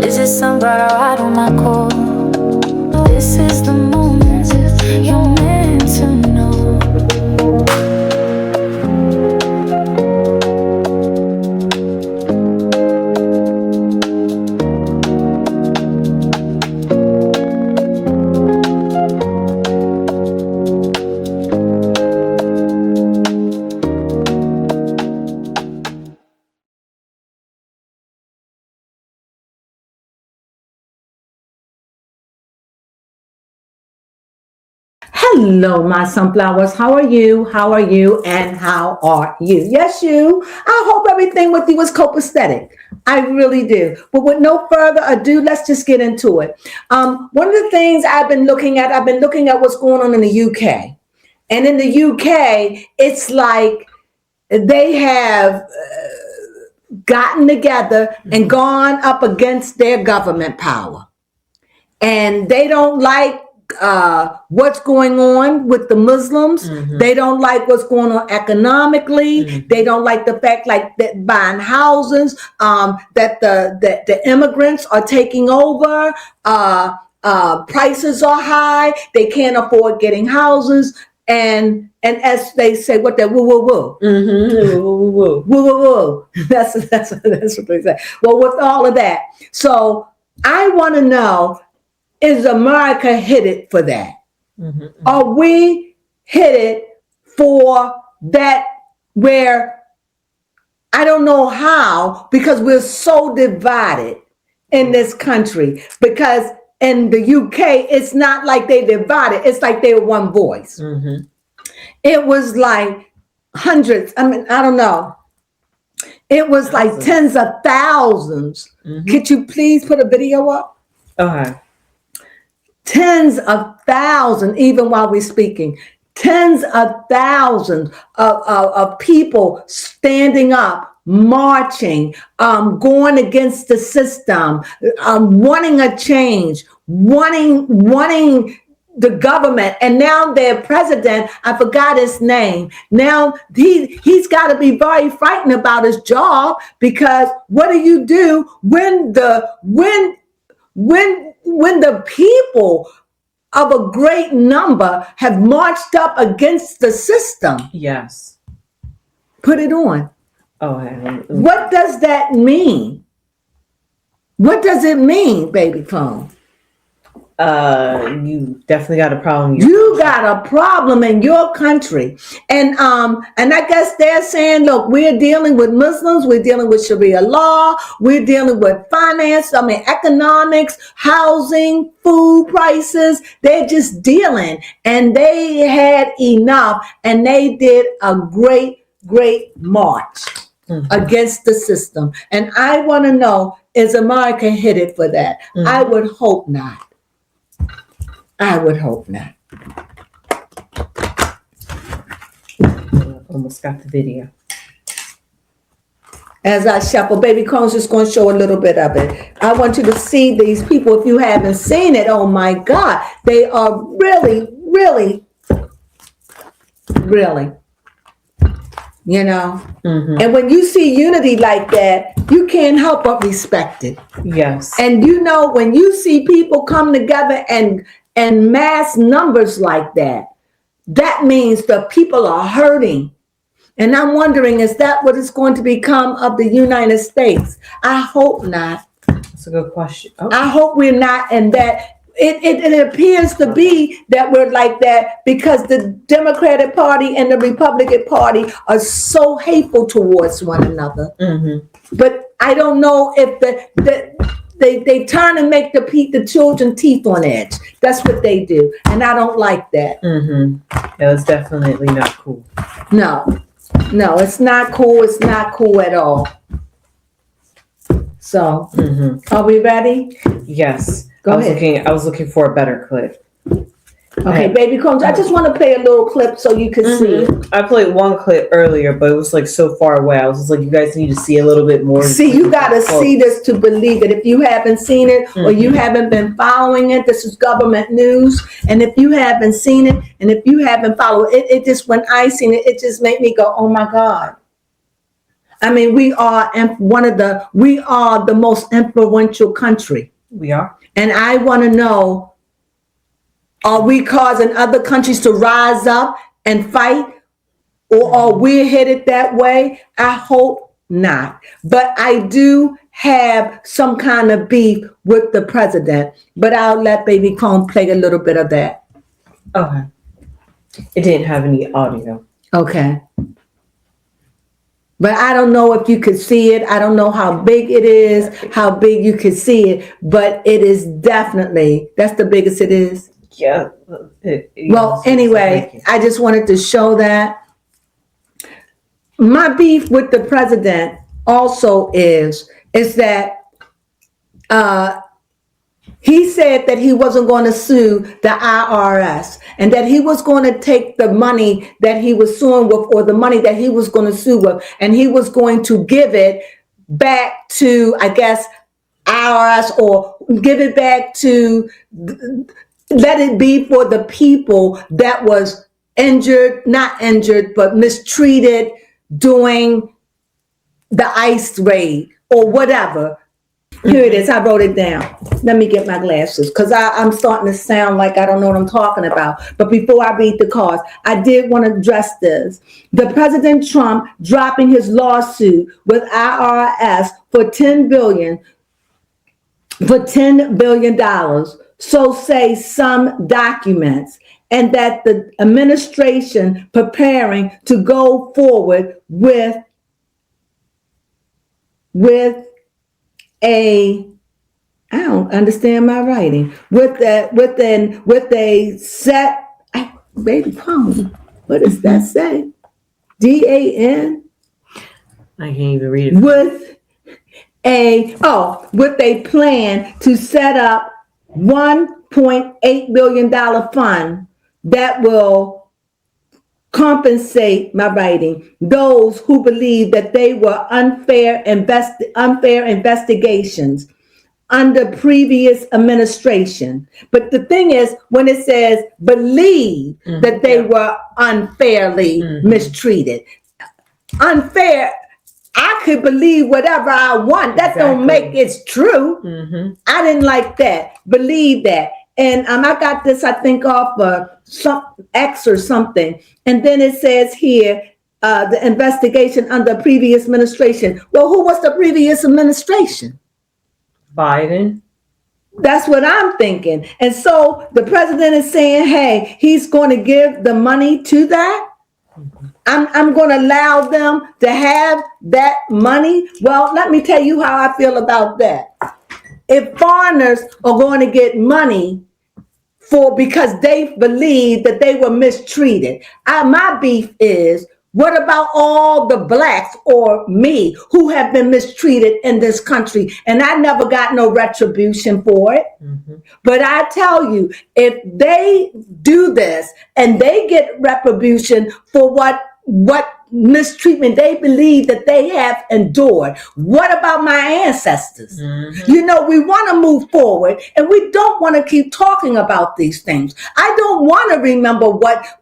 Is it somebody right on my call? This is the moment you're meant to know. Hello, my sunflowers. How are you? How are you? And how are you? Yes, you. I hope everything with you is copacetic. I really do. But with no further ado, let's just get into it. One of the things I've been looking at what's going on in the UK. And in the UK, it's like they have gotten together and gone up against their government power. And they don't like what's going on with the Muslims. They don't like what's going on economically. They don't like the fact like that buying houses, that the immigrants are taking over. Prices are high. They can't afford getting houses. And as they say, what that woo woo woo, woo woo woo. That's what they say. Well, with all of that, so I want to know. Is America headed for that? Are we headed for that where I don't know how, because we're so divided in this country? Because in the UK, it's not like they divided. It's like they're one voice. It was like hundreds. I mean, I don't know. It was like tens of thousands. Could you please put a video up? Okay. Tens of thousands, even while we're speaking, tens of thousands of people standing up, marching, going against the system, wanting a change, wanting the government. And now their president, I forgot his name. Now he's got to be very frightened about his job, because what do you do when the people of a great number have marched up against the system? Yes. Put it on. Oh, what does that mean? What does it mean, baby phone? You definitely got a problem. You got a problem in your country. And I guess they're saying, look, we're dealing with Muslims, we're dealing with Sharia law, we're dealing with finance, economics, housing, food prices. They're just dealing. And they had enough, and they did a great march against the system. And I want to know, is America headed for that? I would hope not. I would hope not. Almost got the video. As I shuffle, Baby Crones just going to show a little bit of it. I want you to see these people. If you haven't seen it, oh my God, they are really, you know. And when you see unity like that, you can't help but respect it. Yes. And you know, when you see people come together and mass numbers like that, that means the people are hurting. And I'm wondering, is that what is going to become of the United States? I hope not. That's a good question. Oh. I hope we're not, and that it appears to be that we're like that because the Democratic Party and the Republican Party are so hateful towards one another. But I don't know if they turn and make the children teeth on edge. That's what they do, and I don't like that. That's definitely not cool. No, it's not cool. It's not cool at all. So, are we ready? Yes. Go ahead. I was looking for a better clip. Okay, Baby Crones, I just want to play a little clip so you can see. I played one clip earlier, but it was like so far away. I was just like, you guys need to see a little bit more. See, you got to see this to believe it. If you haven't seen it or you haven't been following it, this is government news. And if you haven't seen it and if you haven't followed it, it just, when I seen it, it just made me go, oh my God. I mean, we are the most influential country. We are. And I want to know, are we causing other countries to rise up and fight? Or are we headed that way? I hope not. But I do have some kind of beef with the president. But I'll let Baby Cone play a little bit of that. Okay. It didn't have any audio. Okay. But I don't know if you could see it. I don't know how big it is, how big you could see it. But it is definitely, that's the biggest it is. Yeah. Well, anyway, I just wanted to show that. My beef with the president also is that he said that he wasn't going to sue the IRS and that he was going to take the money that he was suing with, or the money that he was going to sue with, and he was going to give it back to, I guess, IRS, or give it back to, let it be for the people that was not injured, but mistreated during the ICE raid or whatever. Here it is. I wrote it down. Let me get my glasses because I'm starting to sound like I don't know what I'm talking about. But before I read the cause, I did want to address this. The President Trump dropping his lawsuit with IRS for $10 billion. So say some documents, and that the administration preparing to go forward with I don't understand my writing, with a set, Baby Cone, what does that say? DAN? I can't even read it. With a plan to set up $1.8 billion fund that will compensate, my writing, those who believe that they were unfair investigations under previous administration. But the thing is, when it says believe that they were unfairly mistreated, unfair, I could believe whatever I want. That don't make it true. I didn't like that. Believe that. And I got this, I think, off some X or something. And then it says here, the investigation under previous administration. Well, who was the previous administration? Biden. That's what I'm thinking. And so the president is saying, hey, he's going to give the money to that. I'm going to allow them to have that money. Well, let me tell you how I feel about that. If foreigners are going to get money because they believe that they were mistreated, my beef is, what about all the blacks or me who have been mistreated in this country? And I never got no retribution for it. But I tell you, if they do this and they get retribution for what mistreatment they believe that they have endured, what about my ancestors? You know, we want to move forward and we don't want to keep talking about these things. I don't want to remember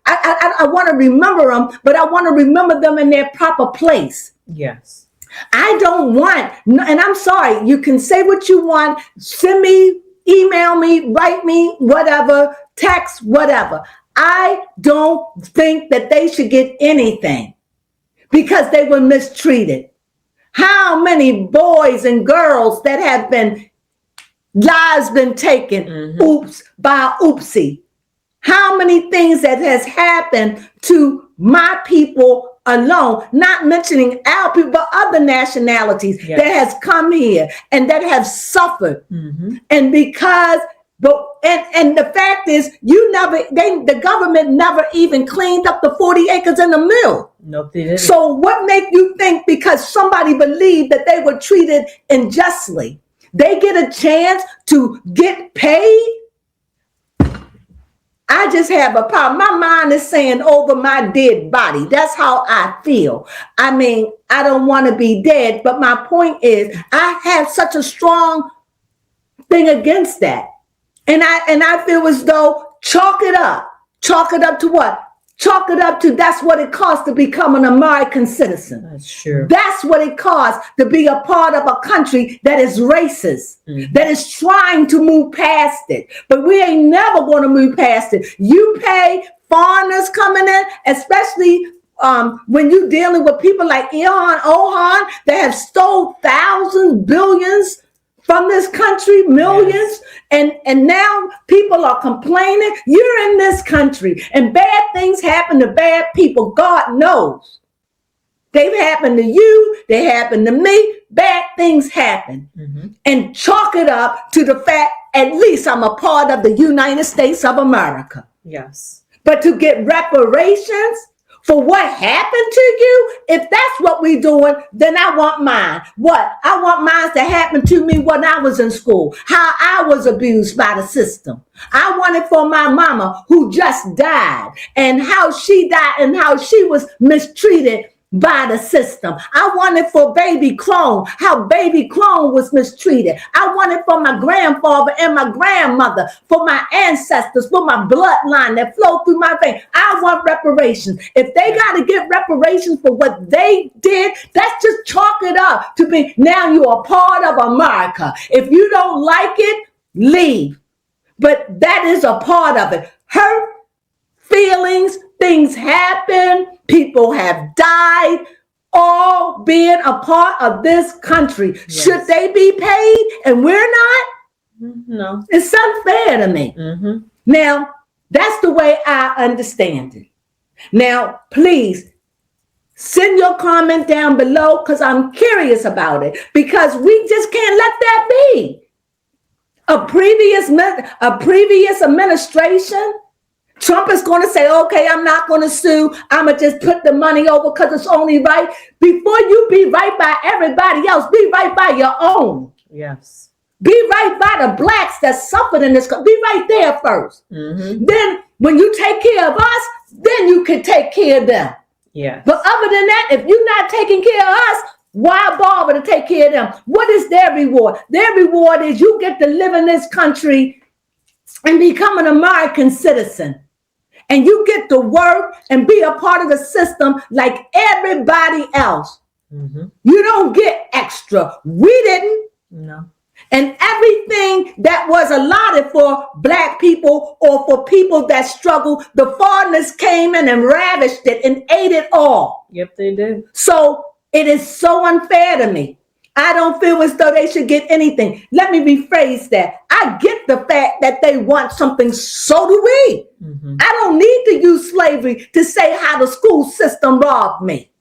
I want to remember them, but I want to remember them in their proper place. Yes. I don't want, and I'm sorry, you can say what you want, send me, email me, write me, whatever, text, whatever. I don't think that they should get anything because they were mistreated. How many boys and girls that have been, lives been taken, oops, by oopsie. How many things that has happened to my people alone, not mentioning our people, but other nationalities that has come here and that have suffered. And because, and the fact is, the government never even cleaned up the 40 acres in the mill. Nope, they didn't. So what make you think because somebody believed that they were treated unjustly, they get a chance to get paid? I just have a problem. My mind is saying over my dead body. That's how I feel. I mean, I don't want to be dead, but my point is I have such a strong thing against that. And I feel as though chalk it up to what? Chalk it up to that's what it costs to become an American citizen. That's true. That's what it costs to be a part of a country that is racist, that is trying to move past it. But we ain't never going to move past it. You pay foreigners coming in, especially when you're dealing with people like Ilhan Ohan that have stole thousands, billions from this country, millions, and now people are complaining. You're in this country and bad things happen to bad people. God knows. They've happened to you. They happen to me. Bad things happen. And chalk it up to the fact, at least I'm a part of the United States of America. Yes. But to get reparations for what happened to you, if that's what we're doing, then I want mine. What? I want mine to happen to me when I was in school, how I was abused by the system. I want it for my mama who just died and how she died and how she was mistreated by the system. I want it for baby Crone, how baby Crone was mistreated. I want it for my grandfather and my grandmother, for my ancestors, for my bloodline that flowed through my veins. I want reparations. If they got to get reparations for what they did, that's just chalk it up to be, now you're a part of America. If you don't like it, leave. But that is a part of it. Hurt feelings, things happen, people have died, all being a part of this country. Yes. Should they be paid and we're not? No. It's unfair to me. Now, that's the way I understand it. Now, please send your comment down below because I'm curious about it, because we just can't let that be. A previous administration, Trump is going to say, okay, I'm not going to sue. I'm going to just put the money over because it's only right. Before you be right by everybody else, be right by your own. Yes. Be right by the blacks that suffered in this country. Be right there first. Then when you take care of us, then you can take care of them. Yes. But other than that, if you're not taking care of us, why bother to take care of them? What is their reward? Their reward is you get to live in this country and become an American citizen. And you get to work and be a part of the system like everybody else. You don't get extra. We didn't. No. And everything that was allotted for black people or for people that struggle, the foreigners came in and ravished it and ate it all. Yep, they did. So it is so unfair to me. I don't feel as though they should get anything. Let me rephrase that. I get the fact that they want something, so do we. I don't need to use slavery to say how the school system robbed me.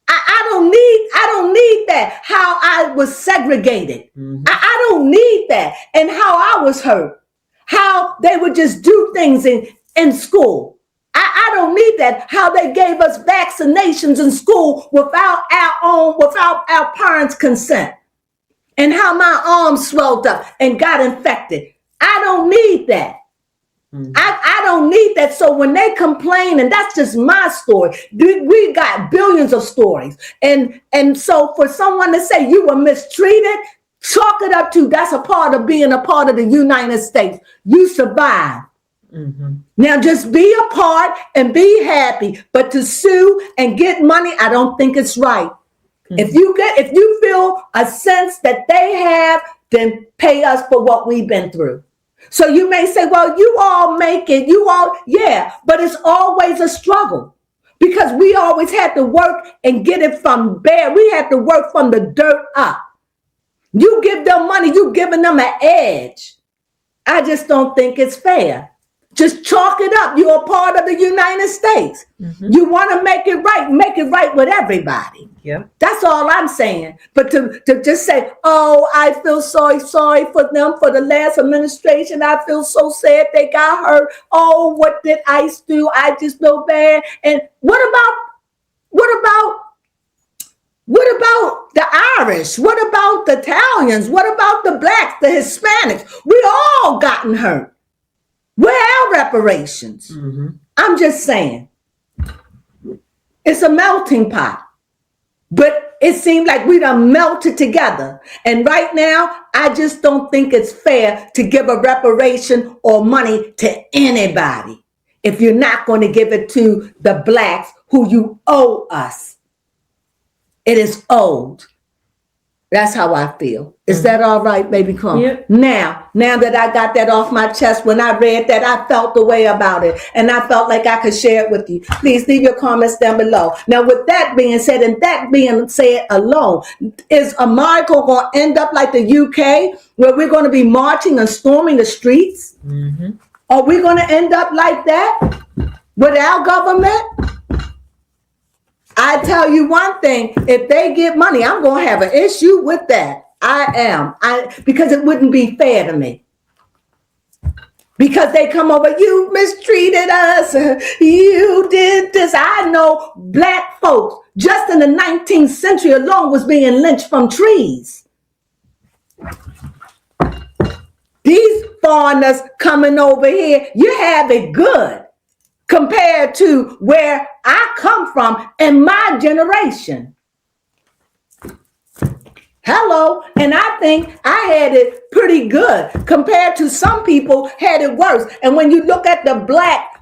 I don't need that, how I was segregated. I don't need that, and how I was hurt, how they would just do things in school. I don't need that, how they gave us vaccinations in school without our parents' consent, and how my arms swelled up and got infected. I don't need that. I don't need that. So when they complain, and that's just my story, we got billions of stories. And so for someone to say you were mistreated, chalk it up to that's a part of being a part of the United States. You survived. Now just be a part and be happy. But to sue and get money, I don't think it's right. If you feel a sense that they have, then pay us for what we've been through. So you may say, well, you all make it, yeah, but it's always a struggle because we always had to work and get it from bare. We had to work from the dirt up. You give them money, you giving them an edge. I just don't think it's fair. Just chalk it up. You're a part of the United States. You want to make it right with everybody. Yeah. That's all I'm saying. But to just say, oh, I feel sorry for them, for the last administration. I feel so sad they got hurt. Oh, what did ICE do? I just feel bad. And what about the Irish? What about the Italians? What about the blacks, the Hispanics? We all gotten hurt. Where are reparations? I'm just saying. It's a melting pot. But it seemed like we done melted together. And right now, I just don't think it's fair to give a reparation or money to anybody. if you're not going to give it to the blacks who you owe us. It is owed. That's how I feel. Is that all right, baby Clone? Yep. Now that I got that off my chest, when I read that, I felt the way about it. And I felt like I could share it with you. Please leave your comments down below. Now, with that being said, and that being said alone, is America going to end up like the UK, where we're going to be marching and storming the streets? Mm-hmm. Are we going to end up like that with our government? I tell you one thing, if they get money, I'm going to have an issue with that. I am. Because it wouldn't be fair to me. Because they come over, you mistreated us, you did this. I know black folks, just in the 19th century alone, was being lynched from trees. These foreigners coming over here, you have it good compared to where I come from in my generation. Hello, and I think I had it pretty good compared to some people had it worse. And when you look at the black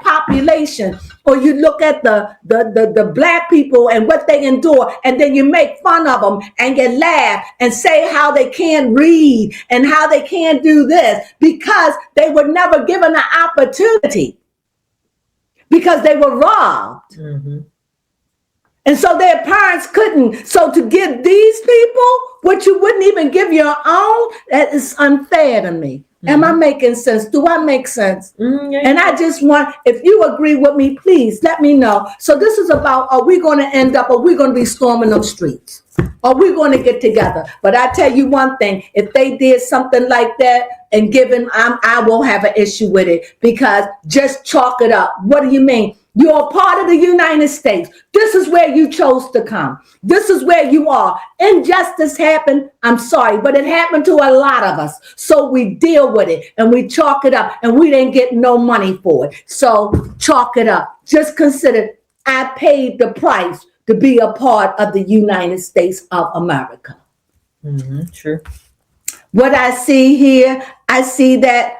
population, or you look at the black people and what they endure, and then you make fun of them and you laugh and say how they can't read and how they can't do this because they were never given an opportunity, because they were robbed. Mm-hmm. And so their parents couldn't. So to give these people what you wouldn't even give your own, that is unfair to me. Mm-hmm. Am I making sense? Do I make sense? Mm-hmm. And I just want, if you agree with me, please let me know. So this is about, are we going to end up, are we going to be storming those streets? Are we going to get together? But I tell you one thing, if they did something like that and given, I won't have an issue with it, because just chalk it up. What do you mean? You're a part of the United States. This is where you chose to come. This is where you are. Injustice happened. I'm sorry, but it happened to a lot of us. So we deal with it and we chalk it up, and we didn't get no money for it. So chalk it up. Just consider, I paid the price to be a part of the United States of America. Mm-hmm, true. What I see here, I see that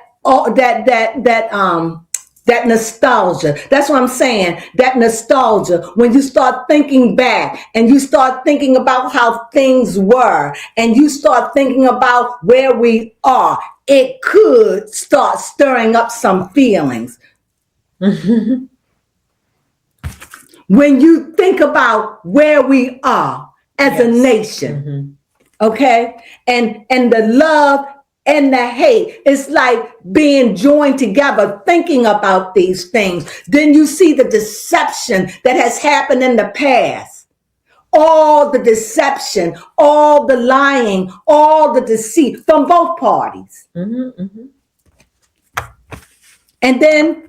that nostalgia. That's what I'm saying. That nostalgia. When you start thinking back and you start thinking about how things were and you start thinking about where we are, it could start stirring up some feelings. When you think about where we are as a nation, okay? And the love and the hate, it's like being joined together, thinking about these things. Then you see the deception that has happened in the past. All the deception, all the lying, all the deceit from both parties. And then,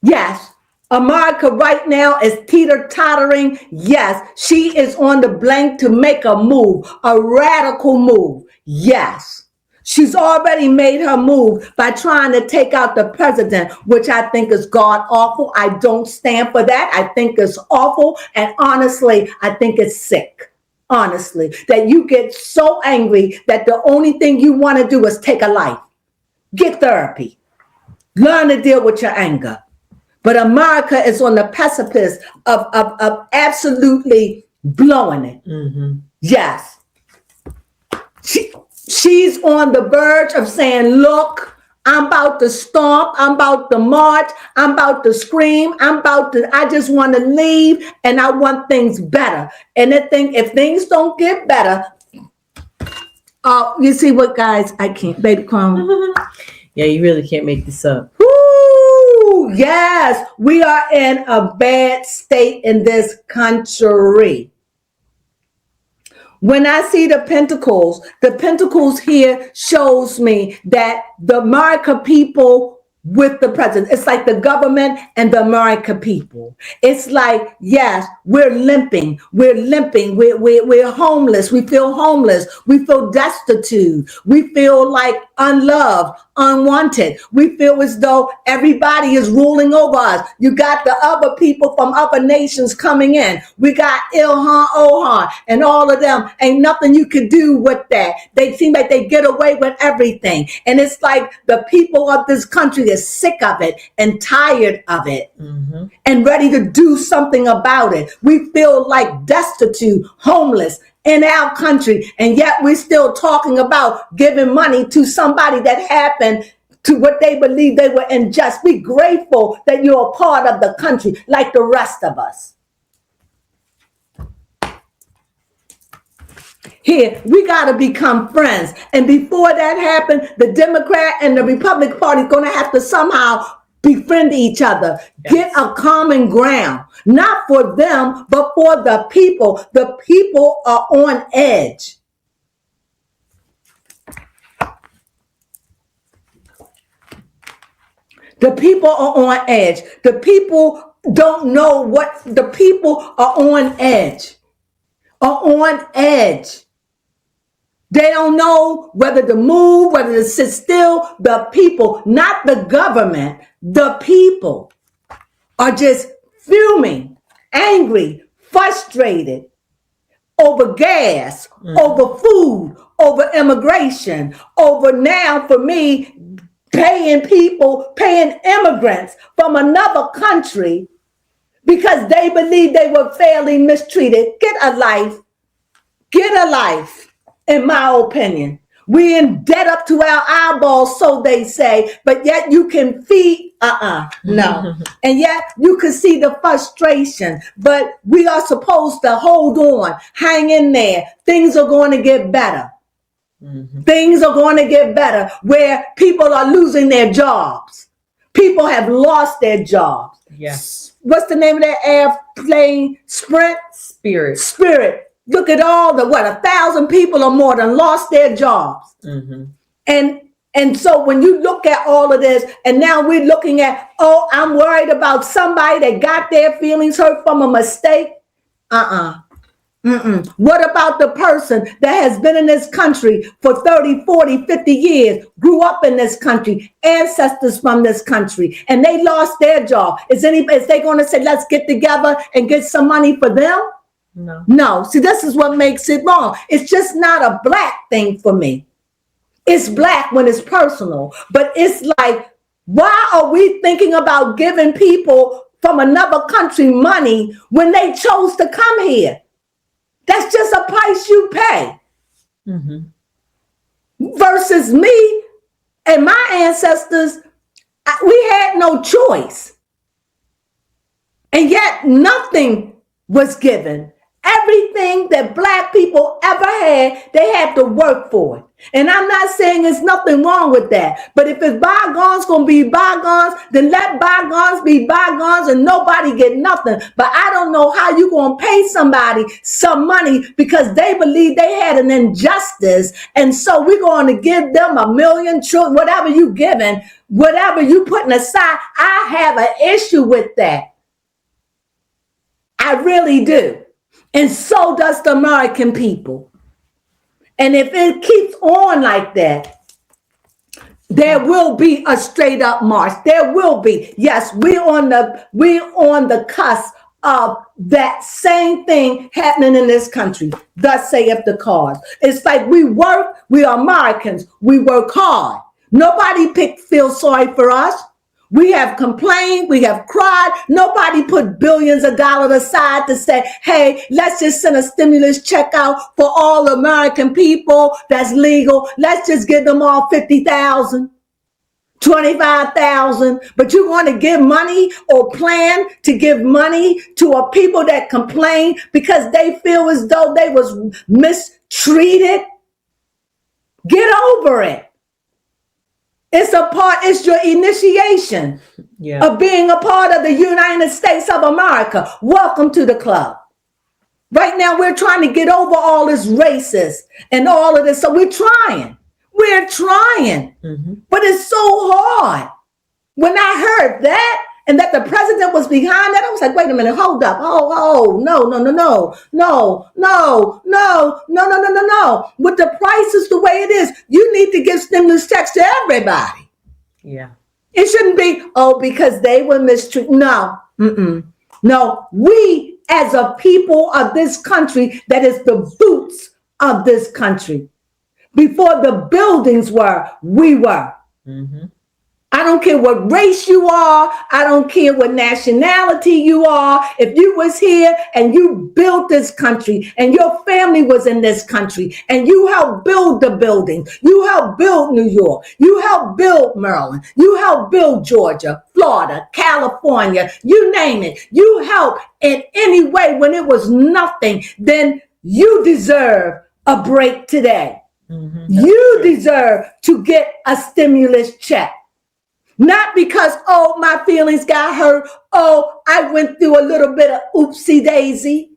yes, America right now is teeter-tottering. Yes, she is on the brink to make a move, a radical move. Yes. She's already made her move by trying to take out the president, which I think is god awful. I don't stand for that. I think it's awful. And honestly, I think it's sick. Honestly, that you get so angry that the only thing you want to do is take a life. Get therapy. Learn to deal with your anger. But America is on the precipice of absolutely blowing it. Yes. She's on the verge of saying, look, I'm about to stomp, I'm about to march, I'm about to scream, I just want to leave, and I want things better. And if things don't get better, you see what, guys, I can't, baby Crones. Yeah, you really can't make this up. Woo! Yes, we are in a bad state in this country. When I see the pentacles here shows me that the America people with the president, it's like the government and the America people. It's like, yes, we're limping, we're homeless, we feel destitute, we feel like unloved, unwanted. We feel as though everybody is ruling over us. You got the other people from other nations coming in. We got Ilhan, Ohan, and all of them. Ain't nothing you can do with that. They seem like they get away with everything. And it's like the people of this country is sick of it and tired of it and ready to do something about it. We feel like destitute, homeless in our country, and yet we're still talking about giving money to somebody that happened to what they believe they were unjust. Be grateful that you're a part of the country like the rest of us. Here, we got to become friends. And before that happens, the Democrat and the Republican Party is going to have to somehow befriend each other, get a common ground, not for them, but for the people. The people are on edge. The people are on edge. The people don't know what, the people are on edge, They don't know whether to move, whether to sit still. The people, not the government, the people are just fuming, angry, frustrated over gas, over food, over immigration, over now for me, paying immigrants from another country because they believe they were fairly mistreated. Get a life, in my opinion. We in debt up to our eyeballs, so they say, but yet you can feed, no. And yet you can see the frustration, but we are supposed to hold on, hang in there. Things are going to get better. Things are going to get better where people are losing their jobs. People have lost their jobs. Yes. What's the name of that airplane? Spirit. Look at all 1,000 people or more that lost their jobs. And so when you look at all of this, and now we're looking at, I'm worried about somebody that got their feelings hurt from a mistake. What about the person that has been in this country for 30, 40, 50 years, grew up in this country, ancestors from this country, and they lost their job? Is they going to say, let's get together and get some money for them? No. See, this is what makes it wrong. It's just not a black thing for me. It's black when it's personal, but it's like, why are we thinking about giving people from another country money when they chose to come here? That's just a price you pay. Versus me and my ancestors, we had no choice. And yet nothing was given. Everything that black people ever had, they had to work for it. And I'm not saying there's nothing wrong with that. But if it's bygones going to be bygones, then let bygones be bygones and nobody get nothing. But I don't know how you're going to pay somebody some money because they believe they had an injustice. And so we're going to give them $1 million, whatever you giving, whatever you putting aside. I have an issue with that. I really do. And so does the American people. And if it keeps on like that, there will be a straight up march. There will be. Yes, we're on the cusp of that same thing happening in this country. Thus saith the cause. It's like we are Americans. We work hard. Nobody feels sorry for us. We have complained, we have cried. Nobody put billions of dollars aside to say, hey, let's just send a stimulus check out for all American people that's legal. Let's just give them all 50,000, 25,000. But you want to give money or plan to give money to a people that complain because they feel as though they was mistreated? Get over it. It's your initiation of being a part of the United States of America. Welcome to the club. Right now, we're trying to get over all this racist and all of this. So we're trying. But it's so hard. When I heard that and that the president was behind that, I was like, wait a minute, hold up. No. With the prices the way it is, you need to give stimulus checks to everybody. Yeah. It shouldn't be, oh, because they were mistreated. No, no, we as a people of this country, that is the boots of this country. Before the buildings were, we were. Mm-hmm. I don't care what race you are. I don't care what nationality you are. If you was here and you built this country and your family was in this country and you helped build the buildings, you helped build New York, you helped build Maryland, you helped build Georgia, Florida, California, you name it. You helped in any way when it was nothing, then you deserve a break today. Mm-hmm. You deserve to get a stimulus check. Not because, oh, my feelings got hurt. Oh, I went through a little bit of oopsie daisy.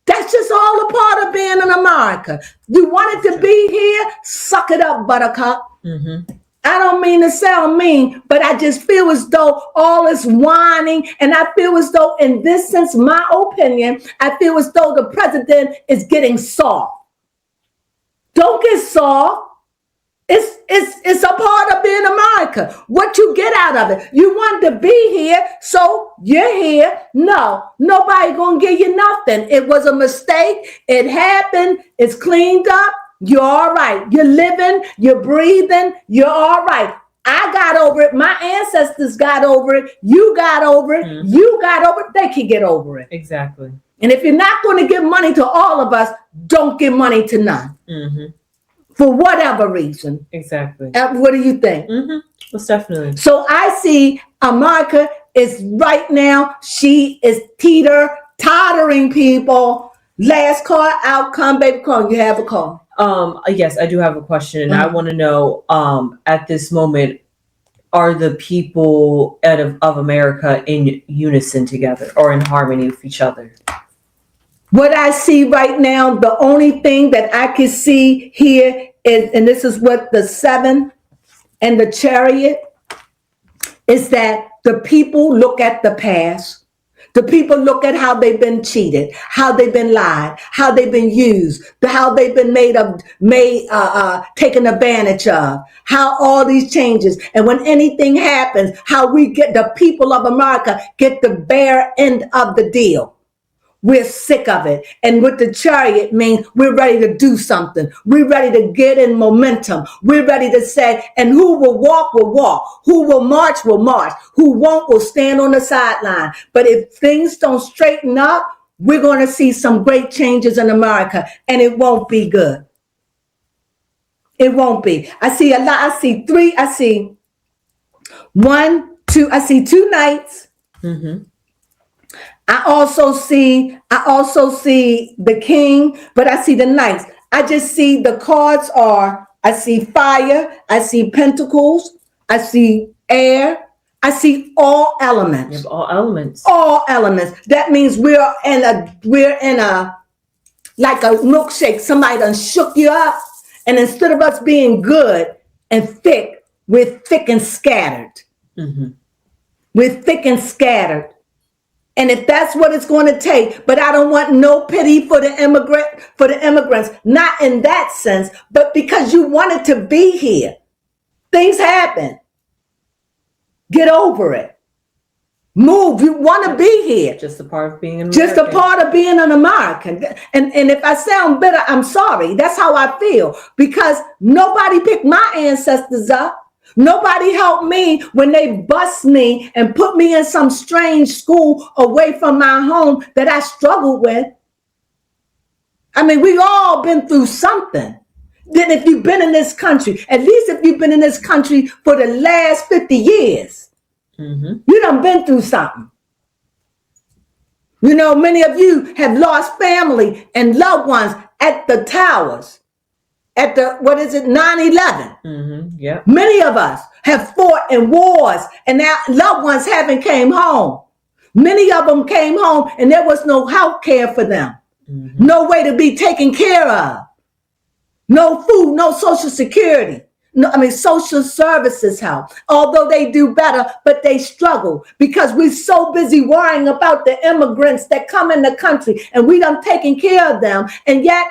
That's just all a part of being in America. You wanted to be here? Suck it up, buttercup. Mm-hmm. I don't mean to sound mean, but I just feel as though all is whining. And I feel as though, in this sense, my opinion, I feel as though the president is getting soft. Don't get soft. It's a part of being America. What you get out of it. You want to be here, so you're here. No, nobody gonna give you nothing. It was a mistake. It happened. It's cleaned up. You're all right. You're living. You're breathing. You're all right. I got over it. My ancestors got over it. You got over it. Mm-hmm. You got over it. They can get over it. Exactly. And if you're not going to give money to all of us, don't give money to none. Mm-hmm. For whatever reason. Exactly. What do you think? Mm-hmm. Most definitely. So I see America is right now, she is tottering people. Last call, outcome, baby call. You have a call. Yes, I do have a question, and I want to know, at this moment, are the people of America in unison together or in harmony with each other? What I see right now, the only thing that I can see here is, and this is what the 7 and the chariot, is that the people look at the past. The people look at how they've been cheated, how they've been lied, how they've been used, how they've been taken advantage of, how all these changes. And when anything happens, how we get, the people of America get the bare end of the deal. We're sick of it. And with the chariot means we're ready to do something. We're ready to get in momentum. We're ready to say, and who will walk will walk. Who will march will march. Who won't will stand on the sideline. But if things don't straighten up, we're going to see some great changes in America, and it won't be good. It won't be. I see a lot. I see 3. I see 1, 2. I see 2 knights. Mm-hmm. I also see the king, but I see the knights. I just see the cards are, I see fire, I see pentacles, I see air, I see all elements. Yep, all elements. All elements. That means we're in a like a milkshake. Somebody done shook you up, and instead of us being good and thick, we're thick and scattered. Mm-hmm. We're thick and scattered. And if that's what it's going to take, but I don't want no pity for the immigrants, not in that sense, but because you wanted to be here. Things happen. Get over it. Move. You want to be here. Just a part of being an Just American. a part of being an American. And if I sound bitter, I'm sorry. That's how I feel, because nobody picked my ancestors up. Nobody helped me when they bust me and put me in some strange school away from my home that I struggled with. I mean, we've all been through something. Then if you've been in this country, at least if you've been in this country for the last 50 years, mm-hmm. you done been through something. You know, many of you have lost family and loved ones at the towers. At the, 9/11. Mm-hmm. Yeah. Many of us have fought in wars, and our loved ones haven't came home. Many of them came home and there was no health care for them. Mm-hmm. No way to be taken care of. No food, no social security. Social services help. Although they do better, but they struggle because we're so busy worrying about the immigrants that come in the country, and we done taken care of them. And yet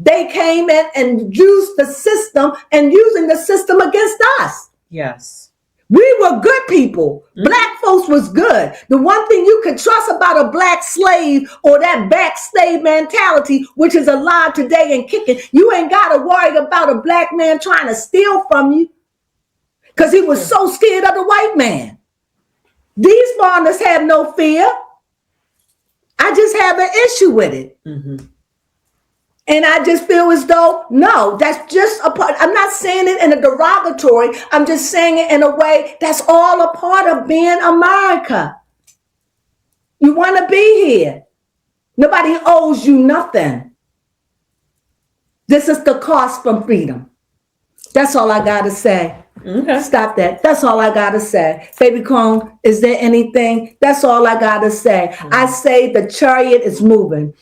they came in and used the system and using the system against us. Yes. We were good people. Black folks was good. The one thing you could trust about a black slave or that back slave mentality, which is alive today and kicking, you ain't got to worry about a black man trying to steal from you because he was so scared of the white man. These foreigners have no fear. I just have an issue with it. And I just feel as though, no, that's just a part. I'm not saying it in a derogatory. I'm just saying it in a way that's all a part of being America. You want to be here. Nobody owes you nothing. This is the cost from freedom. That's all I got to say. Okay. Stop that. That's all I got to say. Baby Crone, is there anything? That's all I got to say. I say the chariot is moving.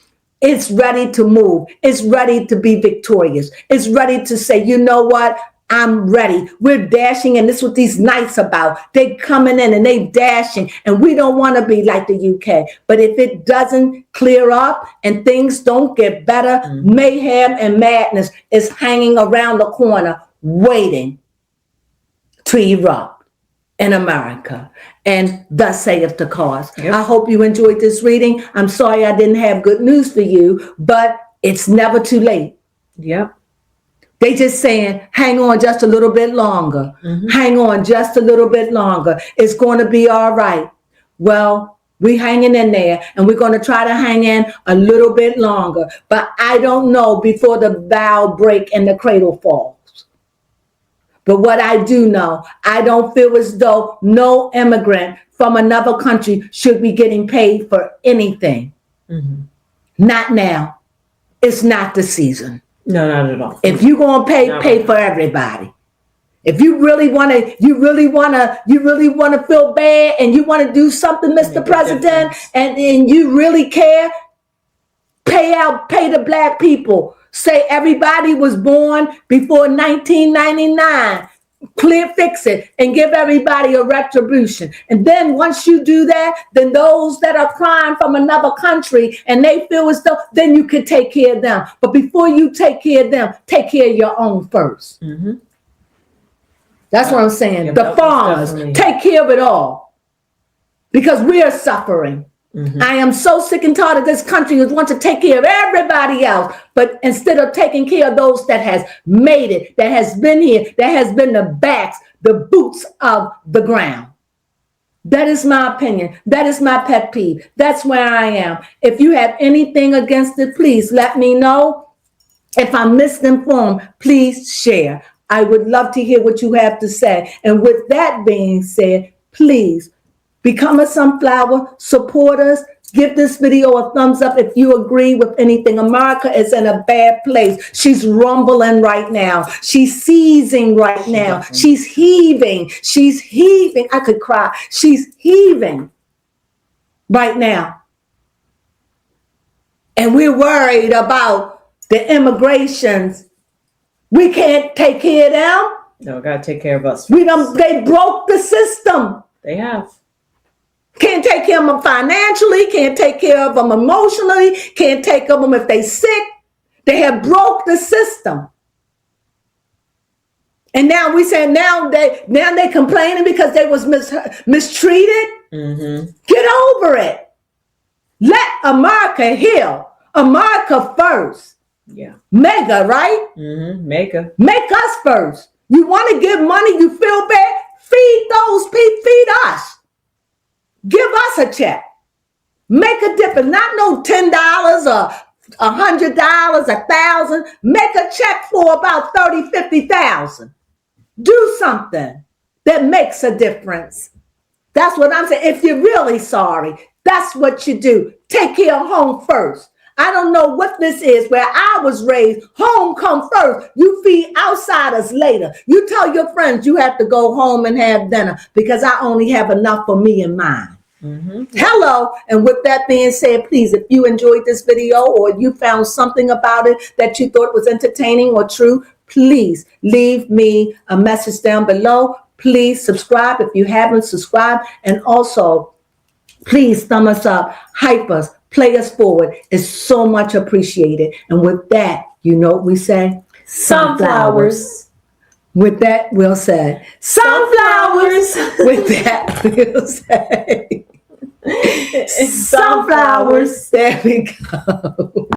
It's ready to move. It's ready to be victorious. It's ready to say, you know what? I'm ready. We're dashing, and this is what these nights about. They coming in and they dashing, and we don't want to be like the UK. But if it doesn't clear up and things don't get better, mayhem and madness is hanging around the corner, waiting to erupt in America. And thus saith the cause. Yep. I hope you enjoyed this reading. I'm sorry I didn't have good news for you, but it's never too late. Yep. They just saying, hang on just a little bit longer. Hang on just a little bit longer. It's going to be all right. Well, we hanging in there, and we're going to try to hang in a little bit longer. But I don't know before the bow break and the cradle falls. But what I do know, I don't feel as though no immigrant from another country should be getting paid for anything. Not now. It's not the season. No, not at all. If you're going to pay for everybody. If you really want to feel bad and you want to do something, Mr. President, and you really care, pay the black people. Say everybody was born before 1999. Fix it and give everybody a retribution. And then once you do that, then those that are crying from another country and they feel as though, then you can take care of them. But before you take care of them, take care of your own first. That's what I'm saying. Yeah, the farmers, take care of it all. Because we are suffering. I am so sick and tired of this country who wants to take care of everybody else. But instead of taking care of those that has made it, that has been here, that has been the backs, the boots of the ground. That is my opinion. That is my pet peeve. That's where I am. If you have anything against it, please let me know. If I'm misinformed, please share. I would love to hear what you have to say. And with that being said, please become a sunflower, support us, give this video a thumbs up if you agree with anything. America is in a bad place. She's rumbling right now. She's seizing right now. She's heaving. She's heaving. I could cry. She's heaving right now. And we're worried about the immigrations. We can't take care of them. No, gotta take care of us. They broke the system. They have. Can't take care of them financially, can't take care of them emotionally, can't take care of them if they sick. They have broke the system. And now we say now they complaining because they was mistreated. Get over it. Let America heal. America first. Yeah. Mega, right? Mega. Make us first. You want to give money, you feel bad? Feed those people, feed us. Give us a check. Make a difference. Not no $10 or $100, $1,000. Make a check for about 30, 50,000. Do something that makes a difference. That's what I'm saying. If you're really sorry, that's what you do. Take care of home first. I don't know what this is where I was raised. Home come first. You feed outsiders later. You tell your friends you have to go home and have dinner because I only have enough for me and mine. Hello. And with that being said, please, if you enjoyed this video or you found something about it that you thought was entertaining or true, please leave me a message down below. Please subscribe if you haven't subscribed. And also, please thumb us up, hype us, play us forward is so much appreciated. And with that, you know what we say? Sunflowers. With that, we'll say sunflowers. With that, we'll say sunflowers. There we go.